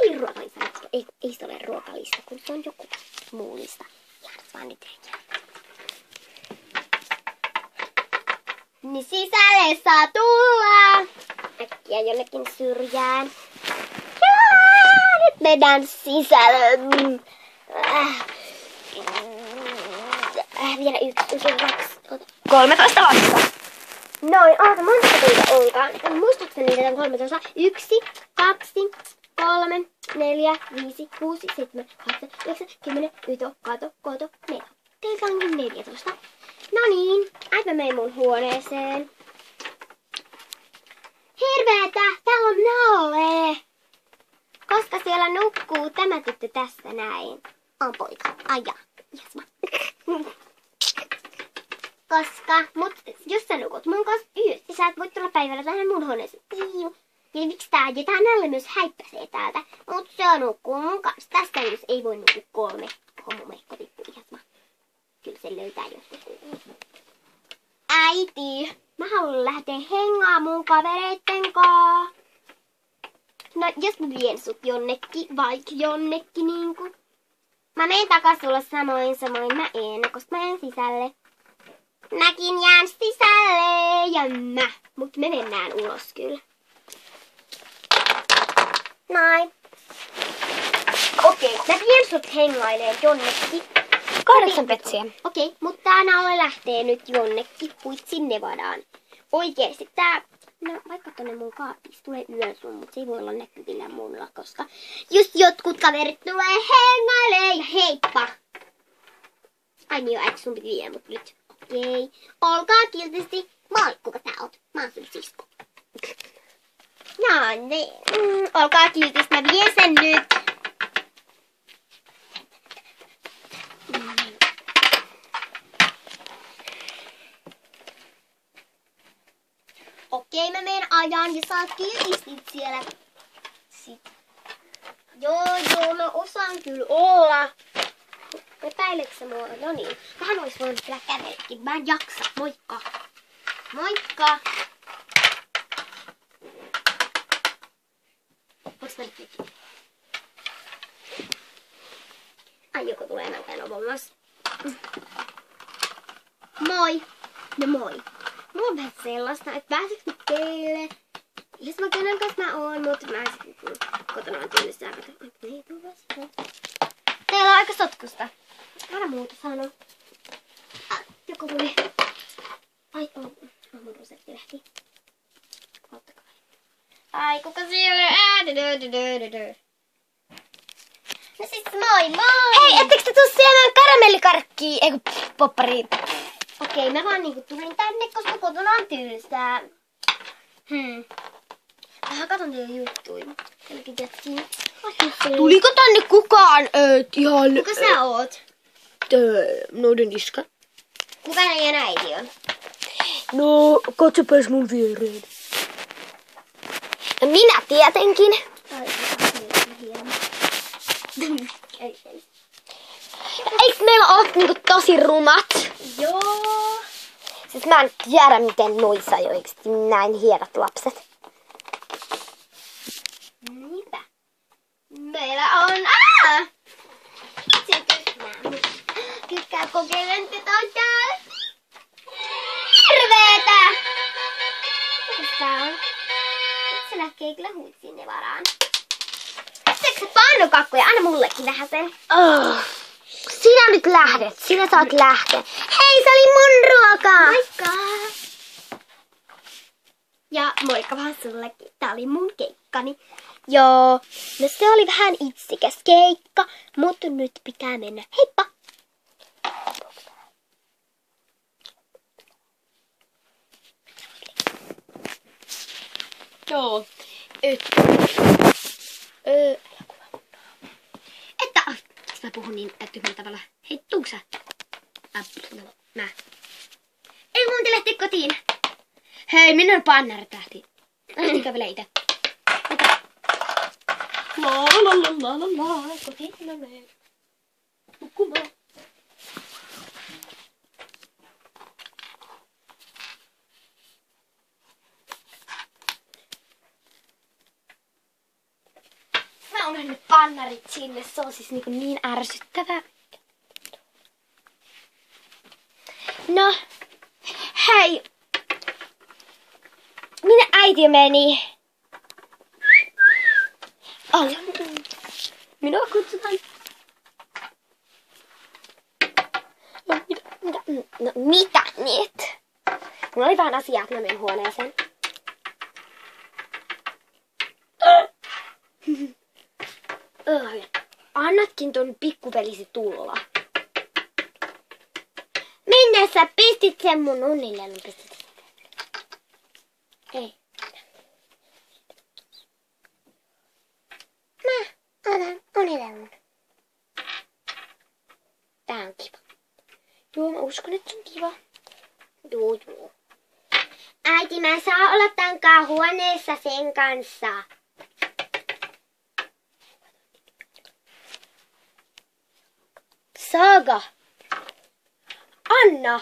Ai ruokalista. Ei se ole ruokalista, kun se on joku muu lista. Ihan vaan nyt niin sisälle saa tulla. Äkkiä jonnekin syrjään. Ja nyt mennään sisälle. Vielä 1, 2, 13 vasta. Noin, monta teitä onkaan? Muistatko niitä tämän 13? 1, 2, 3, 4, 5, 6, 7, 8, 9, 10, 11, 12, 4. Teiltä onkin 14. No niin, mä menen mun huoneeseen. Hirveetä, täällä on Nalle. Koska siellä nukkuu tämä tyttö tässä näin. On poika. Ai jaa. Jasma. Koska, jos sä nukut mun kanssa yhdessä, sä et voi tulla päivällä tänne mun huoneeseen. Ja miksi tää jätään Nalle myös häippäsee täältä. Mut se nukkuu mun kanssa. Tästä jos ei voi nukkua 3. Homomehko tippu Jasma. Kyllä se löytää joskus. Äiti, mä haluan lähteä hengaa mun kavereitten kaa. No, jos mä vien sut jonnekin, vaikka jonnekin niinku. Mä menen takas sulla samoin, mä en, koska mä en sisälle. Mäkin jään sisälle ja mut me mennään ulos kyllä. Noin. Okei, mä vien sut hengaileen jonnekin. 8 petsiä. Okei, mutta tää Nalle lähtee nyt jonnekin Huitsin Nevadaan. Oikeesti tää, no vaikka tonne mun kaapissa tulee yösun, mutta se ei voi olla näkyvillä mulla, koska just jotkut kaverit tulee hengailee ja heippa. Ai niin jo, sun piti viedä mut nyt. Okei, olkaa kiltisti. Moi, kuka sä oot? Mä oon sun sisko. No niin, olkaa kiltisti, mä vien sen nyt. Okei, mä menen ajan ja saat kiltistit siellä. Joo, mä osaan kyllä olla. Epäileksä mua? No niin. Vähän ois voinut kyllä kävelläkin. Mä en jaksa. Moikka. Moikka. Voinko mä nyt tekin? Ai joku tulee melkein ovomassa. Moi. No moi. Mulla on vähän sellaista, että pääseks mä teille? Jos mä kenen kanssa mä oon, mutta mä sitten kotona on tyylissään. Teillä on aika sotkusta. Älä muuta sano. Joku tuli. Ai, on mun reseptilehti. Ottakaa. Ai, kuka siellä? No siis moi. Hei, ettekö te tuu syömään karamellikarkkia? Eiku, poppariin. Okei, mä vaan niinku tulin tänne, koska kotona on tylsää. Vähän katon teille juttuja. Tälläkin jättiin. Tuliko tänne kukaan? Ihan... Kuka sä oot? Noiden iska. Kuka näin äiti on? No, katsopas mun viereen. No minä tietenkin. Ai, hieno. Eiks meillä oo niinku tosi rumat? Joo. Siis mä en tiedä miten noissa jo oikeesti näin hienot lapset. Niinpä. Meillä on... Tykkää kokeilen tätä täällä. Hirveetä! Tässä on. Nyt se näkee kyllä Huitsin Nevadaan. Seksä pannukakkuja? Anna mullekin vähän sen. Sinä nyt lähdet. Sinä saat lähteä. Hei, se oli mun ruoka! Moikka! Ja moikka vaan sullekin. Tää oli mun keikkani. Joo, no se oli vähän itsikäs keikka, mutta nyt pitää mennä. Heippa! Joo. Miksi mä puhun niin tyhmällä tavalla? Hei, tuuks sä? Mä. Ei mun lähteä kotiin. Hei, minä on pannertähti. Lähti kävelee ite. Kotiin mä menen. Nukkumaan. Mä unohdin ne pannarit sinne. Se on siis niin ärsyttävää. No, hei. Minne äiti meni? Minua kutsutaan. No, mitä nyt? Mulla oli vähän asiaa, että mä menen huoneeseen. Annatkin ton pikkupelisi tulla. Minne sä pistit sen mun unille? Ei. Mä otan unilevun. Tää on kiva. Joo, mä uskon, että se on kiva. Joo. Äiti, mä saa olla tankaan huoneessa sen kanssa. Saga. Anna.